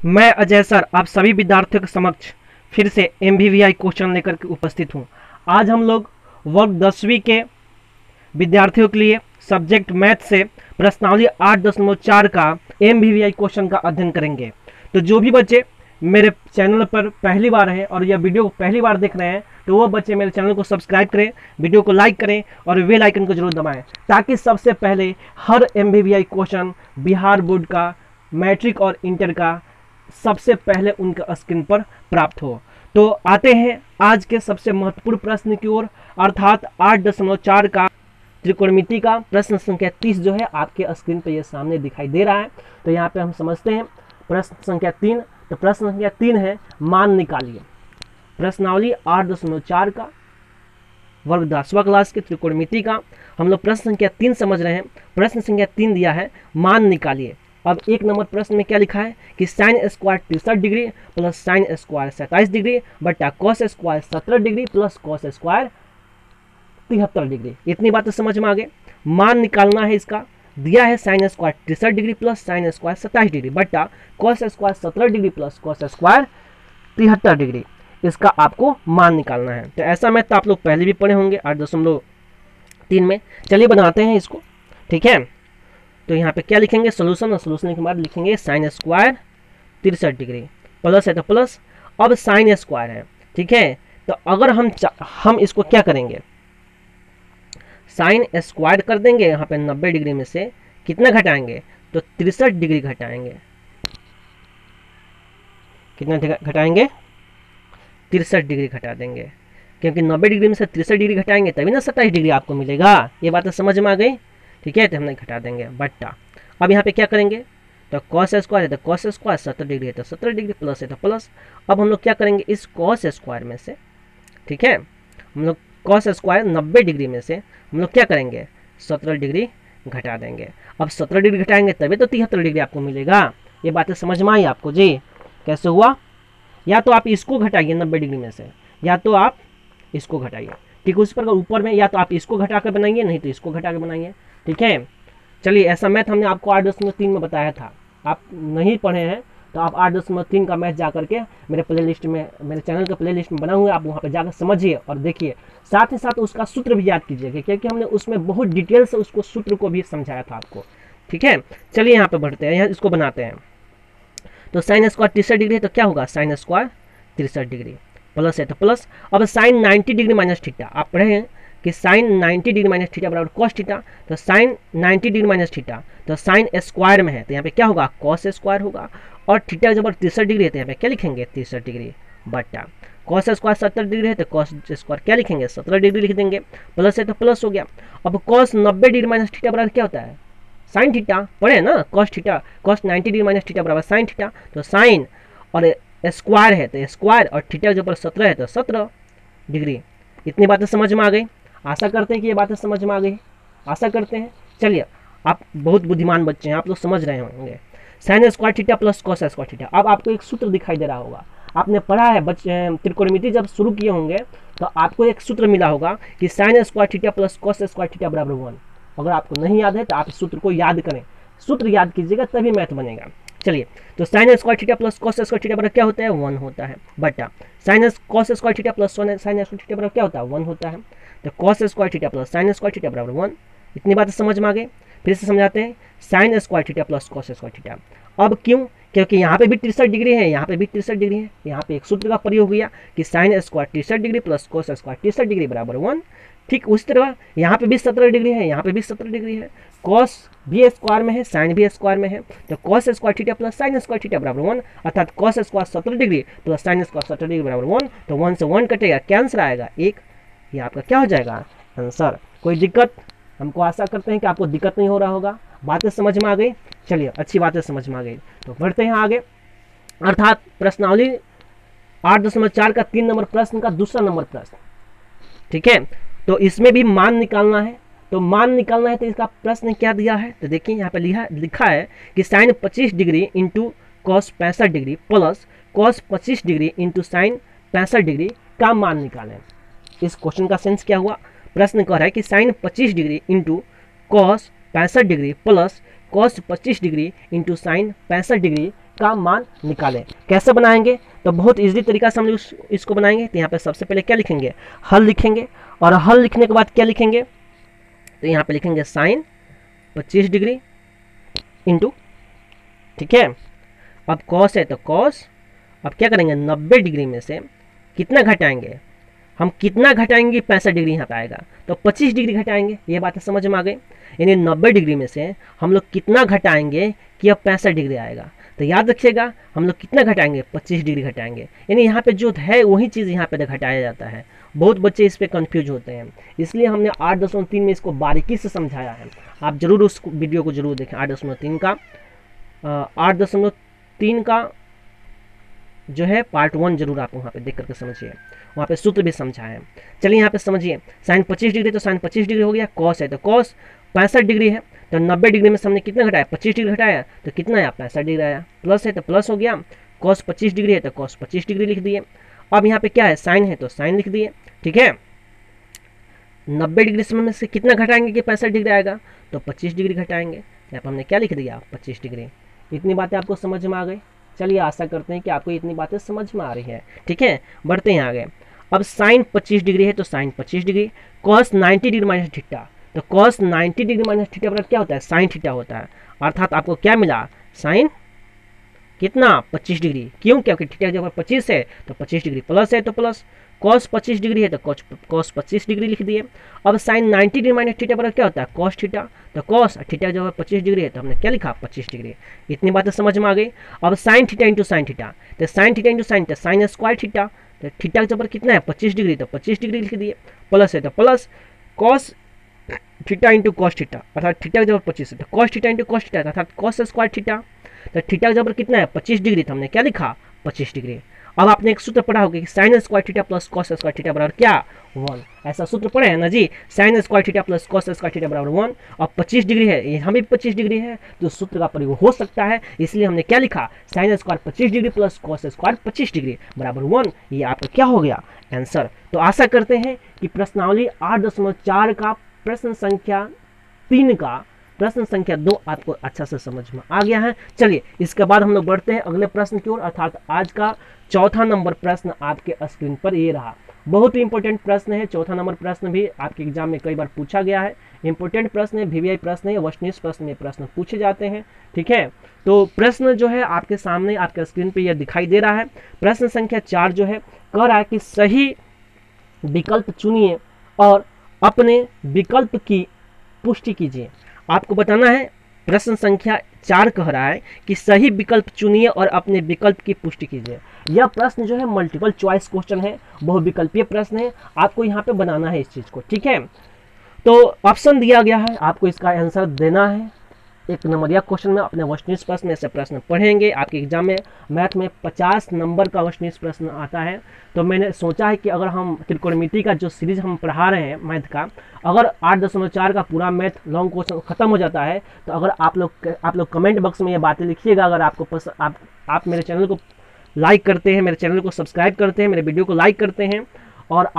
मैं अजय सर आप सभी विद्यार्थियों के समक्ष फिर से MVVI क्वेश्चन लेकर के उपस्थित हूँ। आज हम लोग वर्ग 10वीं के विद्यार्थियों के लिए सब्जेक्ट मैथ से प्रश्नावली 8.4 का MVVI क्वेश्चन का अध्ययन करेंगे। तो जो भी बच्चे मेरे चैनल पर पहली बार हैं और यह वीडियो को पहली बार देख रहे हैं तो वो बच्चे मेरे चैनल को सब्सक्राइब करें, वीडियो को लाइक करें और बेल आइकन को जरूर दबाएं ताकि सबसे पहले हर MVVI क्वेश्चन बिहार बोर्ड का, मैट्रिक और इंटर का सबसे पहले उनका स्क्रीन पर प्राप्त हो। तो आते हैं आज के सबसे महत्वपूर्ण प्रश्न की ओर, अर्थात 8.4 का त्रिकोणमिति का प्रश्न संख्या 30 जो है आपके स्क्रीन पर ये सामने दिखाई दे रहा है। तो यहाँ पे हम समझते हैं प्रश्न संख्या 3। तो प्रश्न संख्या 3 है मान निकालिए। प्रश्नावली 8.4 का वर्ग 10वां क्लास के त्रिकोणमिति का हम लोग प्रश्न संख्या 3 समझ रहे हैं। प्रश्न संख्या 3 दिया है मान निकालिए। अब एक नंबर प्रश्न में क्या लिखा है कि sine square 63 degree plus sine square 27 degree बटा cos square 17 degree plus cos square 73 degree. इतनी बातें समझ में आ गए। मान निकालना है इसका। दिया है sine square 63 degree plus sine square 27 degree बटा cos square 17 degree plus cos square 73 degree. इसका आपको मान निकालना है। तो ऐसा मैथ आप लोग पहले भी पढ़े होंगे 8.3 में। चलिए बनाते हैं इसको, ठीक है। तो यहाँ पे क्या लिखेंगे, सोल्यूशन, और सोल्यूशन के बाद लिखेंगे साइन स्क्वायर 63 डिग्री, प्लस है तो प्लस। अब साइन स्क्वायर है, ठीक है। तो अगर हम इसको क्या करेंगे, साइन स्क्वायर कर देंगे। यहाँ पे 90 डिग्री में से कितना घटाएंगे, तो 63 डिग्री घटाएंगे। कितना घटाएंगे, 63 डिग्री घटा देंगे, क्योंकि 90 डिग्री में से 63 डिग्री घटाएंगे तभी ना 27 डिग्री आपको मिलेगा। ये बात समझ में आ गई, ठीक है। तो हमने घटा देंगे बट्टा। अब यहाँ पे क्या करेंगे, तो कॉस स्क्वायर है तो कॉस स्क्वायर 70 डिग्री है तो 70 डिग्री, प्लस है तो प्लस। अब हम लोग क्या करेंगे, इस कॉस स्क्वायर में से, ठीक है, हम लोग कॉस स्क्वायर 90 डिग्री में से हम लोग क्या करेंगे, 17 डिग्री घटा देंगे। अब 17 डिग्री घटाएंगे तभी तो 73 डिग्री आपको मिलेगा। ये बातें समझ में आई आपको जी। कैसे हुआ, या तो आप इसको घटाइए 90 डिग्री में से, या तो आप इसको घटाइए, ठीक। उस पर ऊपर में या तो आप इसको घटा कर बनाइए, नहीं तो इसको घटा कर बनाइए, ठीक है। चलिए, ऐसा मैथ हमने आपको 8.3 में बताया था। आप नहीं पढ़े हैं तो आप 8.3 का मैथ जा करके मेरे प्लेलिस्ट में, मेरे चैनल के प्लेलिस्ट में बना हुआ है, आप वहाँ पर जाकर समझिए और देखिए। साथ ही साथ उसका सूत्र भी याद कीजिएगा, क्योंकि हमने उसमें बहुत डिटेल से उसको सूत्र को भी समझाया था आपको, ठीक है। चलिए यहाँ पे बढ़ते हैं, यहाँ इसको बनाते हैं। तो साइन स्क्वायर 63 डिग्री है तो क्या होगा, साइन स्क्वायर 63 डिग्री, प्लस है तो प्लस। अब साइन 90 डिग्री माइनस थीटा, आप पढ़े हैं कि साइन 90 डिग्री माइनस थीटा बराबर कॉस थीटा। तो साइन 90 डिग्री माइनस थीटा तो साइन स्क्वायर में है तो यहाँ पे क्या होगा, कॉस स्क्वायर होगा। और थीटा जब 63 डिग्री है तो यहाँ पे क्या लिखेंगे, 63 डिग्री बटा कॉस स्क्वायर 70 डिग्री है तो कॉस स्क्वायर क्या लिखेंगे, 17 डिग्री लिख देंगे, प्लस है तो प्लस हो गया। अब कॉस 90 डिग्री माइनस थीटा बराबर क्या होता है, साइन थीटा, पढ़े ना, cos theta, cos 90 degree minus theta बराबर साइन थीटा। तो साइन और स्क्वायर है तो स्क्वायर, और थीटा जो पर 17 है तो 17 डिग्री। इतनी बातें समझ में आ गई। आशा करते हैं कि ये बातें समझ में आ गई, आशा करते हैं। चलिए, आप बहुत बुद्धिमान बच्चे हैं, आप लोग समझ रहे होंगे। Sign square theta plus cos square theta. अब आपको एक सूत्र दिखाई दे रहा होगा, आपने पढ़ा है बच्चे, त्रिकोणमिति जब शुरू किए होंगे तो आपको एक सूत्र मिला होगा कि sine square theta plus cos square theta बराबर 1। अगर आपको नहीं याद है तो आप सूत्र को याद करें, सूत्र याद कीजिएगा तभी मैथ बनेगा। चलिए, तो sign square theta plus cos square theta बराबर क्या होता है, 1 होता है बटा sine cos square theta plus sine square theta बराबर क्या होता है, 1 होता है। तो cos square theta plus sine square theta बराबर 1। इतनी बातें समझ में आ गई। फिर से समझाते हैं, sign square theta plus cos square theta. अब क्यों, क्योंकि यहाँ पे भी 63 डिग्री है, यहाँ पे भी 63 डिग्री है। यहाँ पे एक सूत्र का प्रयोग हुआ कि sine square 63 degree plus cos square 63 degree बराबर 1। ठीक उसी तरह यहाँ पे भी 17 डिग्री है, यहाँ पे भी 17 डिग्री है। कॉस भी स्क्वायर में है, साइन भी स्क्वायर में है, तो cos square theta plus sine square theta बराबर 1, अर्थात cos square 17 degree plus sine square 17 degree बराबर 1। तो 1 से 1 कटेगा, क्या आंसर आएगा, 1। ये आपका क्या हो जाएगा, आंसर। कोई दिक्कत, हमको आशा करते हैं कि आपको दिक्कत नहीं हो रहा होगा। बातें समझ में आ गई। चलिए, अच्छी बातें समझ में आ गई, तो बढ़ते हैं आगे। अर्थात प्रश्नावली 8.4 का 3 नंबर प्रश्न का दूसरा नंबर प्रश्न, ठीक है। तो इसमें भी मान निकालना है। तो मान निकालना है तो इसका प्रश्न क्या दिया है, तो देखिए यहाँ पे लिखा है कि sine 25 degree into cos 65 degree plus cos 25 degree into sine 65 degree का मान निकालें। इस क्वेश्चन का सेंस क्या हुआ, प्रश्न कह रहा है कि sine 25 degree into cos 65 degree plus cos 25 degree into sine 65 degree का मान निकालें। कैसे बनाएंगे? तो बहुत इजीली तरीका से हम लोग इसको बनाएंगे। तो यहाँ पे सबसे पहले क्या लिखेंगे? हल लिखेंगे, और हल लिखने के बाद क्या लिखेंगे? तो यहाँ पे लिखेंगे साइन 25 डिग्री इंटू, ठीक है, अब कॉस है तो कॉस, अब क्या करेंगे 90 डिग्री में से कितना घटाएंगे? हम कितना घटाएंगे? 65 डिग्री यहाँ पे आएगा, तो 25 डिग्री घटाएंगे। ये बात समझ में आ गई? यानी 90 डिग्री में से हम लोग कितना घटाएंगे कि अब 65 डिग्री आएगा? तो याद रखिएगा, हम लोग कितना घटाएंगे? 25 डिग्री घटाएंगे। यानी यहाँ पे जो है वही चीज़ यहाँ पे घटाया जाता है। बहुत बच्चे इस पे कंफ्यूज होते हैं, इसलिए हमने 8.3 में इसको बारीकी से समझाया है। आप जरूर उस वीडियो को जरूर देखें। 8.3 का 8.3 का जो है पार्ट 1 जरूर आप वहाँ पे देख करके समझिए, वहाँ पे सूत्र भी समझा है। चलिए यहाँ पे समझिए, साइन 25 डिग्री तो साइन 25 डिग्री हो गया, कॉस है तो कॉस 65 डिग्री है, तो 90 डिग्री में से हमने कितना घटाया? 25 डिग्री घटाया, तो कितना आया? 65 डिग्री आया। प्लस है तो प्लस हो गया, कॉस 25 डिग्री है तो कॉस 25 डिग्री लिख दिए। अब यहाँ पे क्या है? साइन है तो साइन लिख दिए, ठीक है। 90 डिग्री में से कितना घटाएंगे कि 65 डिग्री आएगा? तो 25 डिग्री घटाएंगे। यहाँ पर हमने क्या लिख दिया? 25 डिग्री। इतनी बातें आपको समझ में आ गई? चलिए आशा करते हैं कि आपको इतनी बातें समझ में आ रही है, ठीक है। बढ़ते हैं आगे। अब साइन 25 डिग्री है तो sine 25 degree, cos 90 degree minus theta, तो कॉस 90 डिग्री माइनस थीटा बराबर क्या होता है? साइन थीटा होता है। अर्थात आपको क्या मिला? साइन कितना? 25 डिग्री। क्यों? क्योंकि थीटा जब 25 है तो 25 डिग्री, प्लस है तो प्लस, कॉस 25 डिग्री है तो कॉस 25 डिग्री लिख दिए। अब साइन 90 डिग्री माइनस थीटा बराबर क्या होता है? कॉस थीटा, तो कॉस थीटा जब 25 डिग्री है तो हमने क्या लिखा? 25 डिग्री। इतनी बातें समझ में आ गई? अब sine theta into sine theta, तो sine theta into sine theta, sine square theta, तो थीटा जब कितना है? 25 डिग्री, तो 25 डिग्री लिख दिए। प्लस है तो plus, cos theta into cos theta, अर्थात थीटा जब 25 है तो cos theta into cos theta, अर्थात कॉस स्क्वायर थीटा, तो थीटा जब कितना है? 25 डिग्री, तो हमने क्या लिखा? 25 डिग्री। अब आपने एक सूत्र पढ़ा होगा कि sine square theta plus cos square theta बराबर क्या? 1। ऐसा सूत्र पढ़े हैं ना जी, sine square theta plus cos square theta बराबर 1। अब 25 डिग्री है, यहाँ भी 25 डिग्री है, तो सूत्र का प्रयोग हो सकता है, इसलिए हमने क्या लिखा? Sine square 25 degree plus cos square 25 degree बराबर 1। ये आपका क्या हो गया? आंसर। तो आशा करते हैं कि प्रश्नावली 8.4 का प्रश्न संख्या 3 का प्रश्न संख्या 2 आपको अच्छा से समझ में आ गया है। चलिए इसके बाद हम लोग बढ़ते हैं अगले प्रश्न की ओर, अर्थात आज का चौथा नंबर प्रश्न आपके स्क्रीन पर ये रहा। बहुत ही इंपॉर्टेंट प्रश्न है। चौथा नंबर प्रश्न भी आपके एग्जाम में कई बार पूछा गया है। इंपॉर्टेंट प्रश्न है, वीवीआई प्रश्न है, वशनिष्ठ प्रश्न में प्रश्न पूछे जाते हैं, ठीक है। तो प्रश्न जो है आपके सामने आपके स्क्रीन पर यह दिखाई दे रहा है। प्रश्न संख्या 4 जो है कह रहा है कि सही विकल्प चुनिए और अपने विकल्प की पुष्टि कीजिए। आपको बताना है, प्रश्न संख्या 4 कह रहा है कि सही विकल्प चुनिए और अपने विकल्प की पुष्टि कीजिए। यह प्रश्न जो है मल्टीपल चॉइस क्वेश्चन है, बहुविकल्पीय प्रश्न है। आपको यहाँ पे बनाना है इस चीज को, ठीक है। तो ऑप्शन दिया गया है, आपको इसका आंसर देना है। एक नंबरिया क्वेश्चन में अपने वशनिष्ठ प्रश्न में से प्रश्न पढ़ेंगे। आपके एग्जाम में मैथ में 50 नंबर का वशनिष्ठ प्रश्न आता है। तो मैंने सोचा है कि अगर हम त्रिकोणमिति का जो सीरीज हम पढ़ा रहे हैं मैथ का, अगर 8.4 का पूरा मैथ लॉन्ग क्वेश्चन खत्म हो जाता है, तो अगर आप लोग कमेंट बॉक्स में ये बातें लिखिएगा। अगर आपको आप मेरे चैनल को लाइक करते हैं, मेरे चैनल को सब्सक्राइब करते हैं, मेरे वीडियो को लाइक करते हैं, और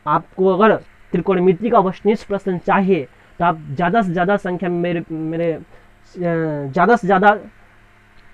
आपको अगर त्रिकोणमिति का वशनिष्ठ प्रश्न चाहिए, तो आप ज़्यादा से ज़्यादा संख्या में ज़्यादा से ज़्यादा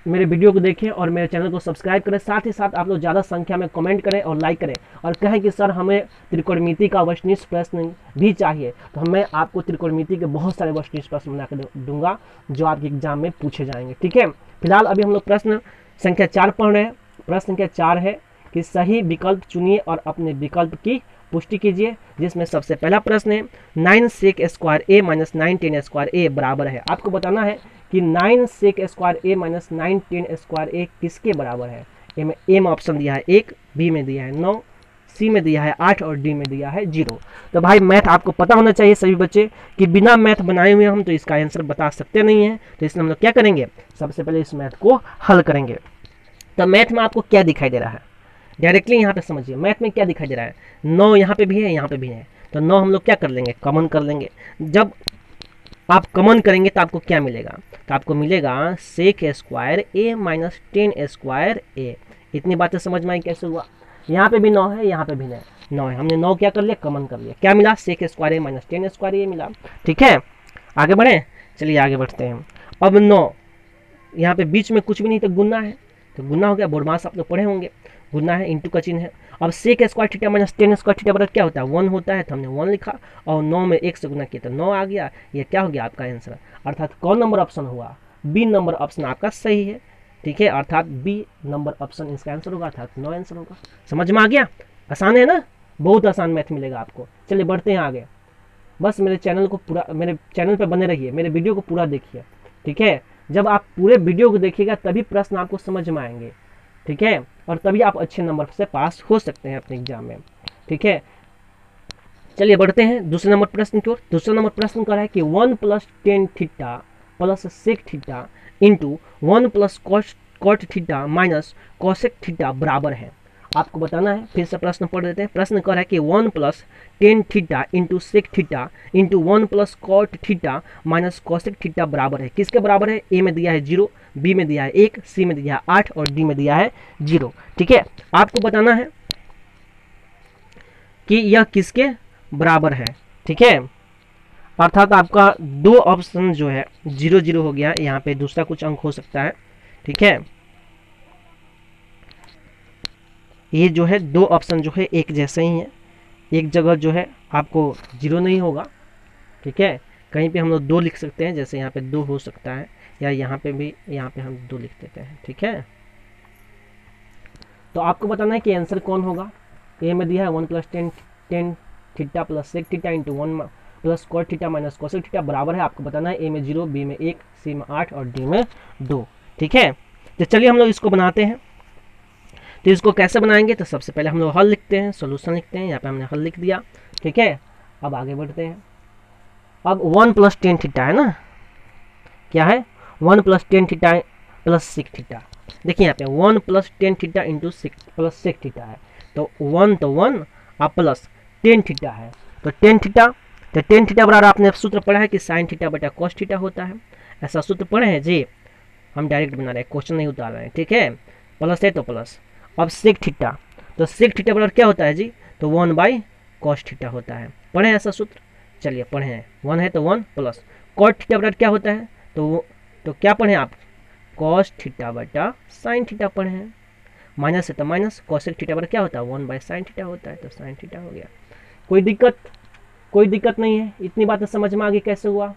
मेरे वीडियो को देखें और मेरे चैनल को सब्सक्राइब करें। साथ ही साथ आप लोग ज़्यादा संख्या में कमेंट करें और लाइक करें और कहें कि सर हमें त्रिकोणमिति का वशनिष्ठ प्रश्न भी चाहिए, तो मैं आपको त्रिकोणमिति के बहुत सारे वशनिष्ठ प्रश्न बना कर दूंगा जो आपके एग्जाम में पूछे जाएंगे, ठीक है। फिलहाल अभी हम लोग प्रश्न संख्या 4 पढ़ रहे हैं। प्रश्न संख्या 4 है कि सही विकल्प चुनिए और अपने विकल्प की पुष्टि कीजिए, जिसमें सबसे पहला प्रश्न है 9 सेक स्क्वायर ए माइनस 9 10 स्क्वायर ए बराबर है। आपको बताना है कि 9 सेक स्क्वायर ए माइनस 9 10 स्क्वायर ए किसके बराबर है। ए में ऑप्शन दिया है 1, बी में दिया है 9, सी में दिया है 8 और डी में दिया है 0। तो भाई मैथ आपको पता होना चाहिए सभी बच्चे कि बिना मैथ बनाए हुए हम तो इसका आंसर बता सकते नहीं हैं। तो इसलिए हम लोग क्या करेंगे, सबसे पहले इस मैथ को हल करेंगे। तो मैथ में आपको क्या दिखाई दे रहा है, डायरेक्टली यहाँ पे समझिए। मैथ में क्या दिखाई दे रहा है, 9 यहाँ पे भी है, यहाँ पे भी है, तो 9 हम लोग क्या कर लेंगे, कॉमन कर लेंगे। जब आप कॉमन करेंगे तो आपको क्या मिलेगा, तो आपको मिलेगा सेक स्क्वायर ए माइनस 10 स्क्वायर ए। इतनी बातें समझ में आई कैसे हुआ। यहाँ पे भी 9 है, यहाँ पे भी 9 है, हमने 9 क्या कर लिया, कॉमन कर लिया। क्या मिला, सेक स्क्वायर ए माइनस 10 स्क्वायर ए मिला, ठीक है। आगे बढ़े, चलिए आगे बढ़ते हैं। अब 9 यहाँ पे बीच में कुछ भी नहीं तो गुना है, तो गुना हो गया। बोडमास आप लोग पढ़े होंगे, गुना है, इंटू का चिन्ह है। अब sec square theta minus tan square theta बराबर क्या होता है, 1 होता है, तो हमने 1 लिखा और 9 में 1 से गुना किया तो 9 आ गया। ये क्या हो गया आपका आंसर, अर्थात कौन नंबर ऑप्शन हुआ, बी नंबर ऑप्शन आपका सही है। ठीक है, अर्थात बी नंबर ऑप्शन इसका आंसर होगा, अर्थात 9 आंसर होगा। समझ में आ गया, आसान है ना, बहुत आसान मैथ मिलेगा आपको। चलिए बढ़ते हैं आगे। बस मेरे चैनल को पूरा, मेरे चैनल पे बने रहिए, मेरे वीडियो को पूरा देखिए। ठीक है, जब आप पूरे वीडियो को देखिएगा तभी प्रश्न आपको समझ में आएंगे। ठीक है, और तभी आप अच्छे नंबर से पास हो सकते हैं अपने एग्जाम में। ठीक है, चलिए बढ़ते हैं दूसरे नंबर प्रश्न की ओर। दूसरा नंबर प्रश्न कर रहा है कि 1 plus tan theta plus sec theta into 1 plus cot theta minus cosec theta बराबर है। आपको बताना है, फिर से प्रश्न पढ़ देते हैं। प्रश्न कर रहा है कि 1 plus tan theta into sec theta into 1 plus cot theta minus cosec theta बराबर है, किसके बराबर है, ए में दिया है 0, बी में दिया है 1, सी में दिया है 8 और डी में दिया है 0। ठीक है, आपको बताना है कि यह किसके बराबर है। ठीक है, अर्थात आपका दो ऑप्शन जो है 0 0 हो गया, यहाँ पे दूसरा कुछ अंक हो सकता है। ठीक है, ये जो है दो ऑप्शन जो है एक जैसे ही है, एक जगह जो है आपको 0 नहीं होगा। ठीक है, कहीं पे हम लोग 2 लिख सकते हैं, जैसे यहाँ पे 2 हो सकता है, या यहाँ पे भी, यहाँ पे हम 2 लिख देते हैं। ठीक है, तो आपको बताना है कि आंसर कौन होगा। ए में दिया है 1 plus tan theta plus sec theta into 1 plus cot theta minus cosec theta बराबर है। आपको बताना है ए में 0, बी में 1, सी में 8 और डी में 2। ठीक है, तो चलिए हम लोग इसको बनाते हैं। तो इसको कैसे बनाएंगे, तो सबसे पहले हम लोग हल लिखते हैं, सोल्यूशन लिखते हैं। यहाँ पे हमने हल लिख दिया। ठीक है, अब आगे बढ़ते हैं। अब 1 प्लस टेन थीटा है ना, क्या है, 1 plus tan theta plus sec theta. देखिए यहाँ पे 1 plus tan theta into plus sec theta है, तो 1 तो 1 और प्लस टेन थीटा है, तो टेन थीटा, तो टेन थीटा बराबर आपने सूत्र पढ़ा है कि साइन थीटा बटा कॉस थीटा होता है। ऐसा सूत्र पढ़े हैं जी, हम डायरेक्ट बना रहे हैं, क्वेश्चन नहीं उतार रहे हैं। ठीक है, प्लस है तो प्लस। अब सेक थीटा, तो सेक थीटा बराबर क्या होता है जी, तो 1 बाई कॉस थीटा होता है। पढ़े हैं ऐसा सूत्र, चलिए पढ़े हैं, 1 है तो 1 प्लस कॉट थीटा बराबर क्या होता है, तो क्या पढ़े आप, कॉस थीटा बटा साइन थीटा पढ़े हैं। माइनस है तो माइनस, कॉसेक थीटा बराबर क्या होता है, 1 बाई साइन थीटा होता है, तो साइन थीटा हो गया। कोई दिक्कत नहीं है। इतनी बातें समझ में आ गई कैसे हुआ,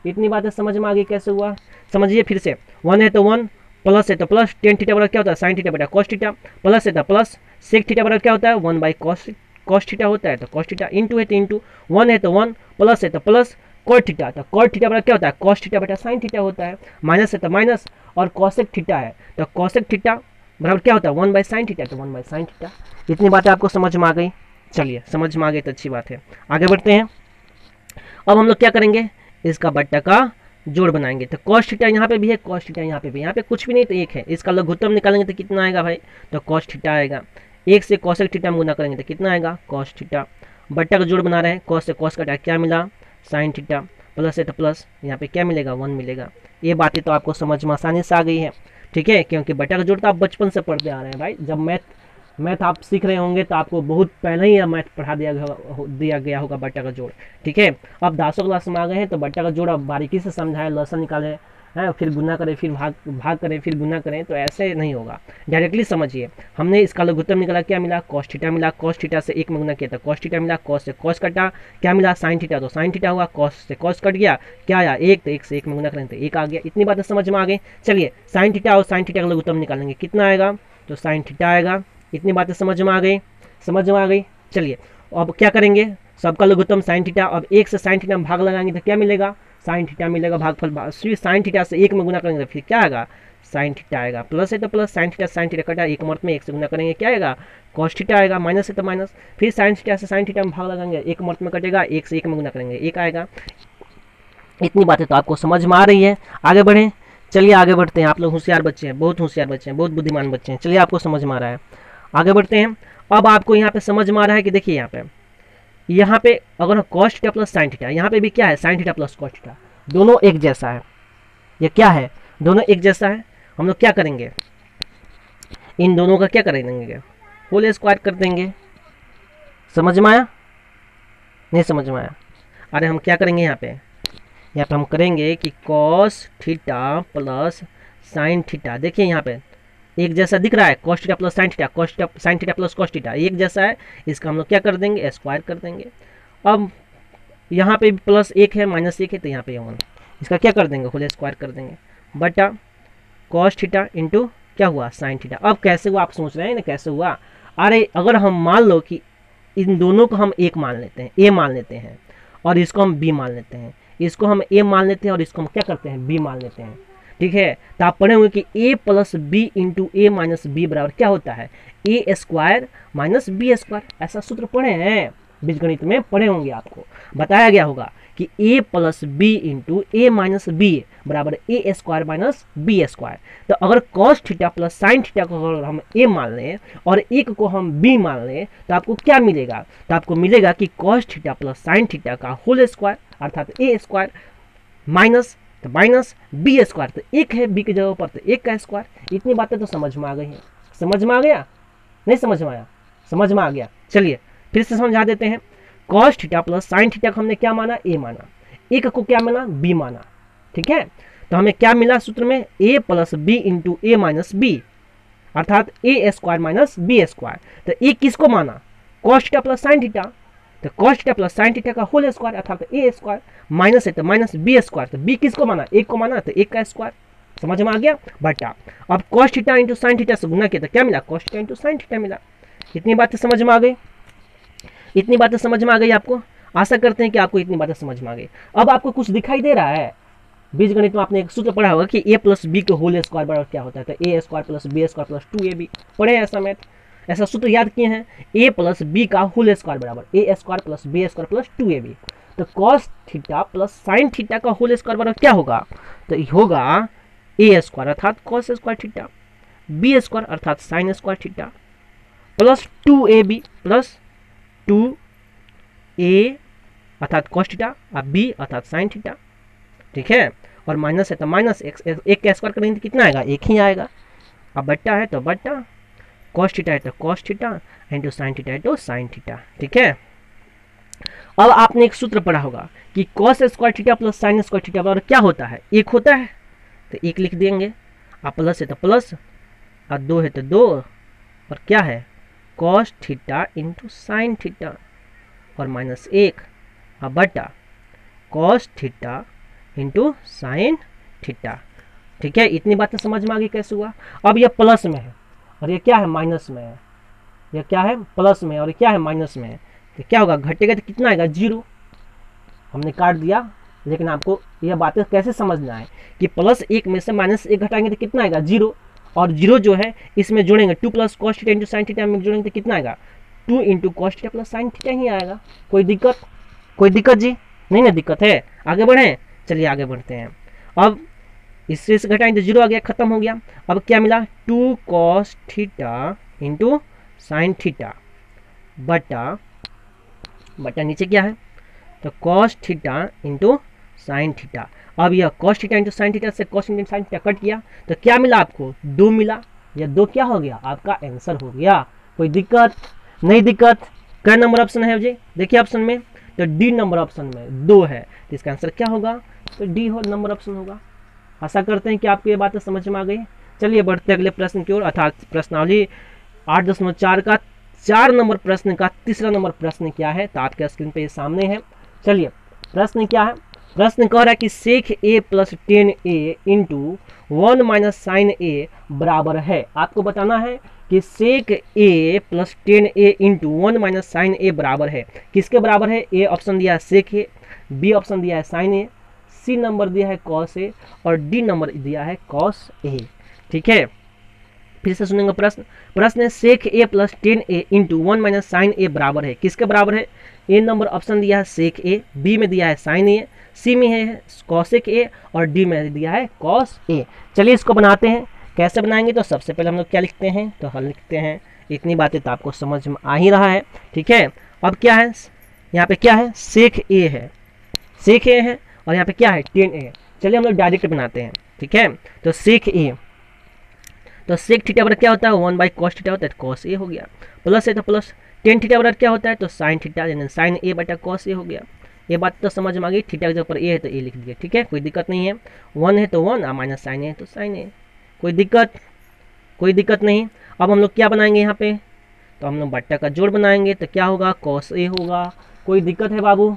इतनी बातें समझ में आ गई कैसे हुआ, समझिए फिर से। 1 है तो 1, प्लस है तो प्लस, टेन थीटा बराबर क्या होता है, साइन थीटा बटा कॉस थीटा, प्लस है तो प्लस, सेक थीटा बराबर क्या होता है, 1 बाई कॉस थीटा होता है, तो कॉस थीटा, इंटू है तो इंटू, 1 है तो 1, प्लस है तो प्लस, कॉट थीटा, तो कॉट थीटा बराबर क्या होता है, कॉस थीटा बटा साइन थीटा होता है। माइनस है तो माइनस, और कॉसेक थीटा है तो कॉसेक थीटा बराबर क्या होता है, 1 बाई साइन थीटा, तो 1 बाई साइन थीटा। इतनी बातें आपको समझ में आ गई, चलिए समझ में आ गई तो अच्छी बात है। आगे बढ़ते हैं। अब हम लोग क्या करेंगे, इसका बट्टा का जोड़ बनाएंगे। तो कॉस थीटा यहाँ पे भी है, कॉस थीटा यहाँ पे भी, यहाँ पे कुछ भी नहीं तो 1 है। इसका लघुत्तम निकालेंगे तो कितना आएगा भाई, तो कॉस थीटा आएगा। 1 से कॉसेक थीटा में गुना करेंगे तो कितना आएगा, कॉस थीटा। बट्टा का जोड़ बना रहे हैं, कॉस से कॉस कटा क्या मिला, साइन थीटा, प्लस है तो प्लस, यहाँ पे क्या मिलेगा, 1 मिलेगा। ये बातें तो आपको समझ में आसानी से आ गई है। ठीक है, क्योंकि बट्टा का जोड़ तो आप बचपन से पढ़ते आ रहे हैं भाई। जब मैथ आप सीख रहे होंगे तो आपको बहुत पहले ही मैथ पढ़ा दिया गया होगा बट्टा का जोड़। ठीक है, अब 10 क्लास में आ गए हैं तो बट्टा का जोड़ अब बारीकी से समझाएं, लसन निकालें हैं, फिर गुना करें, फिर भाग करें, फिर गुना करें, तो ऐसे नहीं होगा। डायरेक्टली समझिए, हमने इसका लघुत्तम निकाला, क्या मिला, कॉस थीटा मिला, कॉस थीटा से 1 में गुना किया तो कॉस थीटा मिला, कॉस से कॉस कटा, क्या मिला, साइन थीटा, तो साइन थीटा हुआ, कॉस से कॉस कट गया, क्या आया 1, तो 1 से 1 में गुना करें तो 1 आ गया। इतनी बातें समझ में आ गई। चलिए साइन थीटा और साइन थीटा का लघुत्तम निकालेंगे, कितना आएगा, तो साइन थीटा आएगा। इतनी बातें समझ में आ गई। चलिए अब क्या करेंगे, सबका लघुत्तम साइन थीटा, अब 1 से साइन थीटा में भाग लगाएंगे तो क्या मिलेगा, साइन थीटा मिलेगा, भागफल साइन थीटा से 1 में गुना करेंगे तो फिर क्या आएगा, साइन थीटा आएगा। प्लस है तो प्लस, साइन थीटा कटा, 1 मर्त में 1 से गुना करेंगे क्या आएगा, कॉस थीटा आएगा। माइनस है तो माइनस, फिर साइन थीटा से साइन थीटा में भाग लगाएंगे, 1 मर्त में कटेगा, 1 से 1 में गुना करेंगे 1 आएगा। इतनी बातें तो आपको समझ में आ रही है। आगे बढ़ें, चलिए आगे बढ़ते हैं। आप लोग होशियार बच्चे हैं, बहुत होशियार बच्चे हैं, बहुत बुद्धिमान बच्चे हैं। चलिए आपको समझ में आ रहा है, आगे बढ़ते हैं। अब आपको यहाँ पे समझ में आ रहा है कि देखिए यहाँ पे अगर cos theta plus sine theta, यहाँ पे भी क्या है, sine theta plus cos theta, दोनों एक जैसा है। ये क्या है, दोनों एक जैसा है। हम लोग क्या करेंगे, इन दोनों का क्या करेंगे, होल स्क्वायर कर देंगे। समझ में आया, नहीं समझ में आया, अरे हम क्या करेंगे यहाँ पे हम करेंगे कि cos theta plus sine theta. देखिए यहाँ पे एक जैसा दिख रहा है, cos theta plus sine theta, cos theta sine theta plus cos theta एक जैसा है, इसका हम लोग क्या कर देंगे, स्क्वायर कर देंगे। अब यहाँ पे प्लस एक है माइनस एक है, तो यहाँ पे 1, इसका क्या कर देंगे, होल स्क्वायर कर देंगे, बटा कॉस थीटा इंटू क्या हुआ, साइन थीटा। अब कैसे हुआ आप सोच रहे हैं ना, कैसे हुआ, अरे अगर हम मान लो कि इन दोनों को हम एक मान लेते हैं, ए मान लेते हैं, और इसको हम बी मान लेते हैं, इसको हम ए मान लेते हैं और इसको हम क्या करते हैं, बी मान लेते हैं, ठीक है। तो आप पढ़े होंगे कि A plus B into A minus b बराबर क्या होता है, a square minus B square. ऐसा सूत्र पढ़े हैं, बीजगणित में पढ़े होंगे, आपको बताया गया होगा कि A plus B into A minus b बराबर A square minus B square. तो अगर cos theta plus sine theta को अगर हम ए मान लें और एक को हम बी मान लें, तो आपको क्या मिलेगा, तो आपको मिलेगा कि cos theta plus sine theta का होल स्क्वायर अर्थात ए स्क्वायर माइनस, तो माइनस बी स्क्वायर, तो एक है बी की जगह पर, तो एक का स्क्वायर। इतनी बातें तो समझ में आ गई हैं, समझ में आ गया, नहीं समझ में आया, समझ में आ गया। चलिए फिर से समझा देते हैं, cos theta plus sine theta को हमने क्या माना, ए माना, एक को क्या माना, बी माना, ठीक है। तो हमें क्या मिला सूत्र में, A plus B into A minus B अर्थात A square minus B square. तो ए किसको माना, cos theta plus sine theta, तो cos theta plus sine theta का होल स्क्वायर अर्थात ए स्क्वायर, माइनस है तो माइनस बी स्क्वायर, तो बी किसको माना, एक को माना, तो एक का स्क्वायर। समझ में आ गया, बटा अब cos theta into sine theta से गुना किया तो क्या मिला, cos theta into sine theta मिला। इतनी बातें समझ में आ गई, इतनी बातें समझ में आ गई आपको, आशा करते हैं कि आपको इतनी बातें समझ में आ गई। अब आपको कुछ दिखाई दे रहा है, बीजगणित में आपने एक सूत्र पढ़ा होगा कि ए प्लस बी के होल स्क्वायर बराबर क्या होता है, तो ए square plus B square plus 2ab पढ़े हैं ऐसा मैथ, ऐसा सूत्र याद किए हैं, ए प्लस बी का होल स्क्वायर बराबर A square plus B square plus 2ab। तो cos theta plus sine theta का होल स्क्वायर बराबर क्या होगा, तो होगा ए स्क्वायर अर्थात cos square theta, B square अर्थात sine square theta plus 2ab plus 2a अर्थात कॉस थीटा और बी अर्थात साइन थीटा, ठीक है। और माइनस है तो माइनस, एक का स्क्वायर करेंगे तो कितना आएगा, एक ही आएगा। अब बट्टा है तो बट्टा, कॉस थीटा है तो cos theta into sine theta है तो साइन थीटा, ठीक है। अब आपने एक सूत्र पढ़ा होगा कि cos square theta plus sine square theta बराबर क्या होता है, एक होता है, तो एक लिख देंगे, अब प्लस है तो प्लस, और दो है तो दो, और क्या है cos theta into sine theta, और माइनस एक, अब बटा cos theta into sine theta, ठीक है। इतनी बातें समझ में आ गई कैसे हुआ। अब यह प्लस में है और ये क्या है, माइनस में है, यह क्या है, प्लस में, और ये क्या है, माइनस में है, तो क्या होगा, घटेगा तो कितना आएगा, 0। हमने काट दिया, लेकिन आपको यह बातें कैसे समझना है कि प्लस एक में से माइनस एक घटाएंगे तो कितना आएगा, 0, और 0 जो है इसमें जोड़ेंगे 2 plus cos theta into sine theta में जोड़ेंगे तो कितना आएगा, 2 into cos theta plus sine theta ही आएगा। कोई दिक्कत, कोई दिक्कत जी नहीं ना, दिक्कत है, आगे बढ़ें, चलिए आगे बढ़ते हैं। अब इससे से घटाएंगे तो 0 आ गया, खत्म हो गया। अब क्या मिला, 2 cos theta into sine theta बटा बटा नीचे क्या है, तो cos theta into sine theta. अब यह cos theta into sine theta से cos into sine theta cut किया तो क्या मिला आपको, 2 मिला, यह 2 क्या हो गया, आपका आंसर हो गया। कोई दिक्कत नहीं, दिक्कत क्या नंबर ऑप्शन है जी, देखिए ऑप्शन में, तो डी नंबर ऑप्शन में 2 है, तो इसका आंसर क्या होगा, तो डी हो नंबर ऑप्शन होगा। आशा करते हैं कि आपको ये बातें समझ में आ गई। चलिए बढ़ते अगले प्रश्न की ओर, अर्थात प्रश्नावली 8.4 का 4 नंबर प्रश्न का तीसरा नंबर प्रश्न क्या है, तो आपके स्क्रीन पे ये सामने है। चलिए प्रश्न क्या है, प्रश्न कह रहा है कि sec A plus 10a into 1 minus sine A बराबर है। आपको बताना है कि sec A plus 10a into 1 minus sine A बराबर है, किसके बराबर है, ए ऑप्शन दिया है सेक ए, बी ऑप्शन दिया है साइन ए, सी नंबर दिया है कॉस ए, और डी नंबर दिया है कॉस ए, ठीक है। फिर से सुनेंगे प्रश्न, प्रश्न है sec A plus 10a into 1 minus sine A बराबर है, किसके बराबर है, ए नंबर ऑप्शन दिया है सेक ए, बी में दिया है साइन ए, सी में है कॉसेक ए, और डी में दिया है कॉस ए। चलिए इसको बनाते हैं, कैसे बनाएंगे, तो सबसे पहले हम लोग क्या लिखते हैं, तो हल लिखते हैं। इतनी बातें तो आपको समझ में आ ही रहा है, ठीक है। अब क्या है, यहाँ पे क्या है, सेक ए है, सेक ए है, और यहाँ पे क्या है 10a। चलिए हम लोग डायरेक्ट बनाते हैं, ठीक है। तो सेक ए, तो सेक थीटा बराबर क्या होता है, 1 बाई कॉस थीटा होता है, कॉस ए हो गया, प्लस है तो प्लस 10 थीटा बराबर क्या होता है, तो साइन थीटा, यानी साइन ए बटा कॉस ए हो गया। ये बात तो समझ में आ गई, थीटा के ऊपर ए है तो ए लिख दिया, ठीक है, कोई दिक्कत नहीं है। 1 है तो 1, और माइनस साइन ए है तो साइन ए, कोई दिक्कत? कोई दिक्कत नहीं। अब हम लोग क्या बनाएंगे यहाँ पे, तो हम लोग बट्टा का जोड़ बनाएंगे, तो क्या होगा, कॉस ए होगा। कोई दिक्कत है बाबू?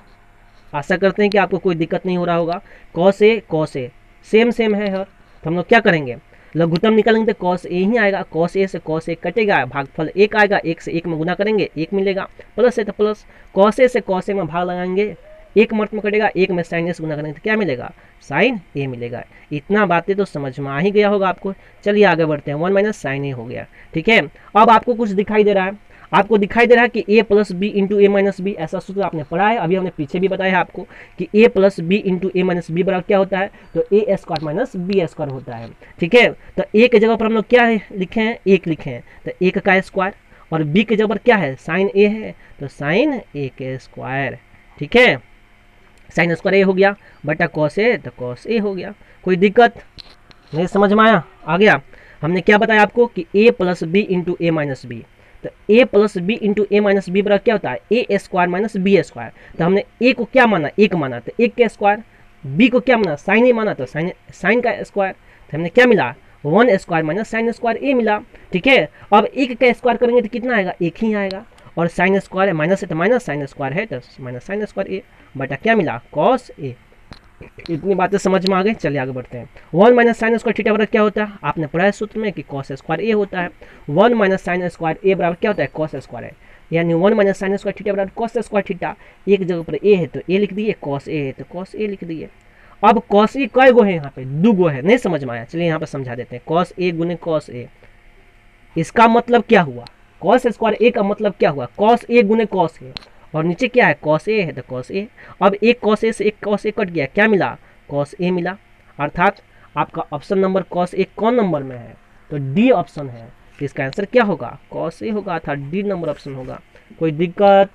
आशा करते हैं कि आपको कोई दिक्कत नहीं हो रहा होगा। कॉस ए सेम सेम है हर। तो हम लोग क्या करेंगे, लघुत्तम निकालेंगे तो कॉस ए ही आएगा। कॉस ए से कॉस ए कटेगा, भागफल एक आएगा, एक से एक में गुना करेंगे एक मिलेगा, प्लस है तो प्लस। कॉस ए से कॉस ए में भाग लगाएंगे, एक मर्त में कटेगा, एक में साइन ए से गुना करेंगे तो क्या मिलेगा, साइन ए मिलेगा। इतना बातें तो समझ में आ ही गया होगा आपको। चलिए आगे बढ़ते हैं, 1 माइनस साइन ए हो गया। ठीक है, अब आपको कुछ दिखाई दे रहा है, आपको दिखाई दे रहा है कि a plus B into A minus b, ऐसा सूत्र आपने पढ़ा है, अभी हमने पीछे भी बताया है आपको कि a plus B into A minus b बराबर क्या होता है, तो ए स्क्वायर माइनस बी स्क्वायर होता है। ठीक है, तो a के जगह पर हम लोग क्या लिखे हैं, 1 लिखे हैं, तो 1 का स्क्वायर, और b के जगह पर क्या है, साइन a है, तो साइन a के स्क्वायर। ठीक है, साइन स्क्वायर ए हो गया, बटा कॉस ए तो कॉस ए हो गया। कोई दिक्कत नहीं, समझ में आया? आ गया। हमने क्या बताया आपको कि a plus B into A minus b, तो a plus B into A minus b बराबर क्या होता है, a square minus B square. तो हमने a को क्या माना, 1 माना, तो 1 का स्क्वायर, b को क्या माना, साइन ए माना, तो साइन का स्क्वायर। तो हमने क्या मिला, 1 स्क्वायर माइनस साइन स्क्वायर ए मिला। ठीक है, अब 1 का स्क्वायर करेंगे तो कितना आएगा, 1 ही आएगा, और साइन स्क्वायर है, माइनस है तो माइनस साइन स्क्वायर है तो माइनस साइन स्क्वायर ए, बटा क्या मिला, कॉस ए। इतनी बातें समझ में आ गई। चलिए आगे बढ़ते हैं। 1 माइनस साइन स्क्वायर थीटा बराबर क्या होता है, आपने पढ़ा है सूत्र में कि कॉस स्क्वायर ए होता है। 1 माइनस साइन स्क्वायर ए बराबर क्या होता है, कॉस स्क्वायर है, यानी 1 माइनस साइन स्क्वायर थीटा बराबर कॉस स्क्वायर थीटा। एक जगह पर ए है तो ए लिख दिए, कॉस ए है तो कॉस ए लिख दिए। अब कॉस ए कई गो है, यहाँ पे 2 गो है, नहीं समझ में आया, चलिए यहाँ पे समझा देते हैं। कॉस ए गुने कॉस ए, इसका मतलब क्या हुआ, कॉस स्क्वायर ए का मतलब क्या हुआ, कॉस ए गुने कॉस ए, और नीचे क्या है, कॉस ए है तो कॉस ए। अब एक कॉस ए से एक कॉस ए कट गया, क्या मिला, कॉस ए मिला। अर्थात आपका ऑप्शन नंबर कॉस ए कौन नंबर में है, तो डी ऑप्शन है। इसका आंसर क्या होगा, कॉस ए होगा, अर्थात डी नंबर ऑप्शन होगा। कोई दिक्कत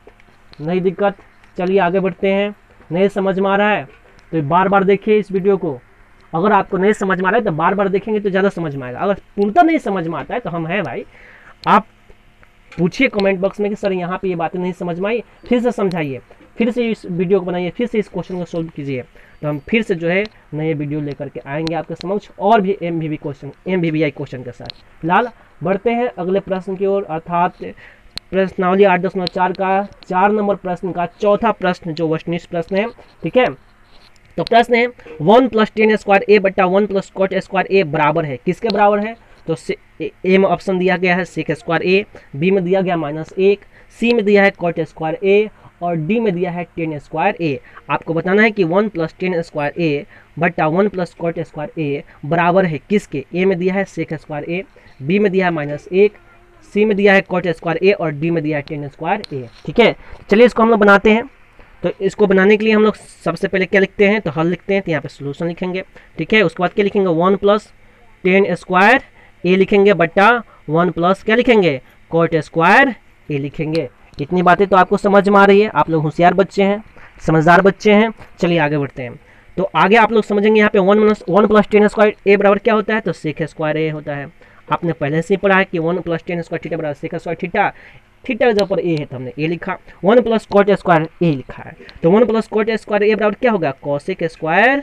नहीं? दिक्कत? चलिए आगे बढ़ते हैं। नहीं समझ में आ रहा है तो बार बार देखिए इस वीडियो को। अगर आपको नहीं समझ में आ रहा है तो बार बार देखेंगे तो ज़्यादा समझ में आएगा। अगर पूर्णतः नहीं समझ में आता है तो हम हैं भाई, आप पूछिए कमेंट बॉक्स में कि सर यहाँ पे ये बातें नहीं समझ में आई, फिर से समझाइए, फिर से इस वीडियो को बनाइए, फिर से इस क्वेश्चन को सोल्व कीजिए, तो हम फिर से जो है नए वीडियो लेकर के आएंगे आपके समक्ष, और भी MVVI क्वेश्चन के साथ। फिलहाल बढ़ते हैं अगले प्रश्न की ओर, अर्थात प्रश्नावली 8.4 का 4 नंबर प्रश्न का चौथा प्रश्न, जो वस्तुनिष्ठ प्रश्न है। ठीक है, तो प्रश्न है 1 प्लस टेन स्क्वायर ए बटा 1 प्लस कॉट स्क्वायर ए बराबर है, किसके बराबर है, तो ए में ऑप्शन दिया गया है सेक स्क्वायर ए, बी में दिया गया -1, सी में दिया है कॉट स्क्वायर ए, और डी में दिया है टेन स्क्वायर ए। आपको बताना है कि 1 प्लस टेन स्क्वायर ए बटा 1 प्लस कॉट स्क्वायर ए बराबर है किसके, ए में दिया है सेक स्क्वायर ए, बी में दिया है -1, सी में दिया है कॉट स्क्वायर ए, और डी में दिया है टेन स्क्वायर ए। ठीक है, चलिए इसको हम लोग बनाते हैं। तो इसको बनाने के लिए हम लोग सबसे पहले क्या लिखते हैं, तो हल लिखते हैं, तो यहाँ पे सोल्यूशन लिखेंगे। ठीक है, उसके बाद क्या लिखेंगे, 1 प्लस टेन स्क्वायर ए लिखेंगे बटा 1 प्लस क्या लिखेंगे, कॉट स्क्वायर ए लिखेंगे। इतनी बातें तो आपको समझ में आ रही है, आप लोग होशियार बच्चे हैं, समझदार बच्चे हैं। चलिए आगे बढ़ते हैं। तो आगे आप लोग समझेंगे यहाँ पे 1 प्लस टेन स्क्वायर ए बराबर क्या होता है, तो सेक स्क्वायर ए होता है। आपने पहले से ही पढ़ा है कि 1 प्लस टेन स्क्वायर थीटा बराबर सेक स्क्वायर थीटा, थीटा के जगह पर ए है तो हमने ए लिखा, 1 प्लस कॉट स्क्वायर ए लिखा है, तो 1 प्लस कॉट स्क्वायर ए बराबर क्या होगा, कॉसेक स्क्वायर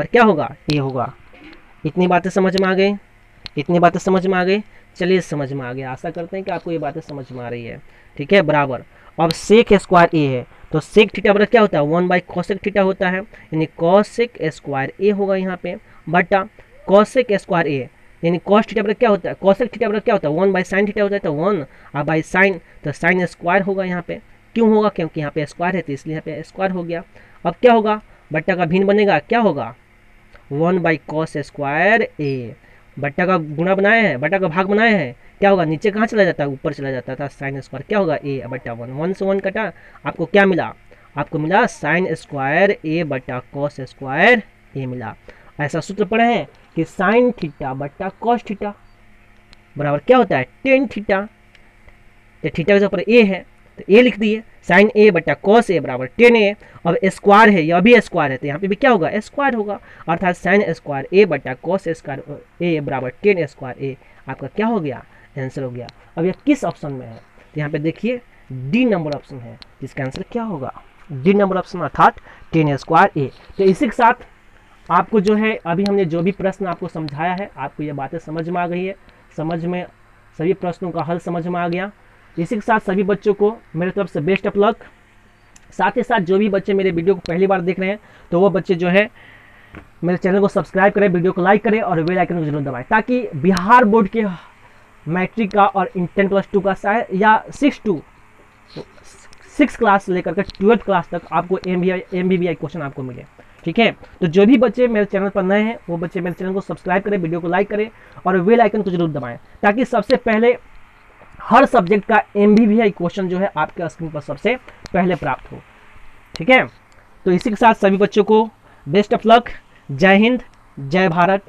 क्या होगा, ए होगा। इतनी बातें समझ में आ गई, इतनी बातें समझ में आ गई। चलिए समझ में आ गया, आशा करते हैं कि आपको ये बातें समझ में आ रही है। ठीक है, बराबर। अब सेक स्क्वायर ए है, तो सेक थीटा बराबर क्या होता है, 1 बाई कॉसेक थीटा होता है, यानी कॉसेक स्क्वायर ए होगा यहाँ पे, बटा कॉसेक स्क्वायर ए, यानी कॉस थीटा बराबर क्या होता है, कॉसेक थीटा बराबर क्या होता है, 1 बाई साइन थीटा होता है, तो 1 और बाई साइन, तो साइन स्क्वायर होगा यहाँ पे। क्यों होगा, क्योंकि यहाँ पे स्क्वायर है तो इसलिए यहाँ पे स्क्वायर हो गया। अब क्या होगा, बट्टा का भिन्न बनेगा, क्या होगा, 1 बाई कॉस स्क्वायर ए, बट्टा का गुणा बनाए हैं, बट्टा का भाग बनाए हैं, क्या होगा, नीचे कहाँ चला जाता है, ऊपर चला जाता था, साइन स्क्वायर क्या होगा, ए बट्टा 1, 1 से 1 कटा, आपको क्या मिला, आपको मिला साइन स्क्वायर ए बट्टा कॉस स्क्वायर ए मिला। ऐसा सूत्र पढ़े हैं कि साइन थीटा बट्टा कॉस थीटा बराबर क्या होता है, टेन थीटा, तो थीटा के जगह पर ए है तो ए लिख दिए, साइन ए बट्टा कॉस ए बराबर टेन ए। अब स्क्वायर है, यह भी स्क्वायर है, तो यहाँ पे भी क्या होगा, स्क्वायर होगा, अर्थात साइन स्क्वायर ए बट्टा कॉस स्क्वायर ए बराबर टेन स्क्वायर ए। आपका क्या हो गया, आंसर हो गया। अब यह किस ऑप्शन में है, तो यहाँ पे देखिए डी नंबर ऑप्शन है, जिसका आंसर क्या होगा, डी नंबर ऑप्शन, अर्थात टेन स्क्वायर ए। तो इसी के साथ आपको जो है अभी हमने जो भी प्रश्न आपको समझाया है, आपको ये बातें समझ में आ गई है, समझ में सभी प्रश्नों का हल समझ में आ गया। इसी के साथ सभी बच्चों को मेरे तरफ से बेस्ट ऑफ लक। साथ ही साथ जो भी बच्चे मेरे वीडियो को पहली बार देख रहे हैं तो वो बच्चे जो है मेरे चैनल को सब्सक्राइब करें, वीडियो को लाइक करें और बेल आइकन को जरूर दबाएं, ताकि बिहार बोर्ड के मैट्रिक का और 10+2 का शायद या 6 क्लास से लेकर के 12th क्लास तक आपको MBBI क्वेश्चन आपको मिले। ठीक है, तो जो भी बच्चे मेरे चैनल पर नए हैं वो बच्चे मेरे चैनल को सब्सक्राइब करें, वीडियो को लाइक करें और बेल आइकन को जरूर दबाएं, ताकि सबसे पहले हर सब्जेक्ट का MBBI क्वेश्चन जो है आपके स्क्रीन पर सबसे पहले प्राप्त हो। ठीक है, तो इसी के साथ सभी बच्चों को बेस्ट ऑफ लक। जय हिंद, जय भारत।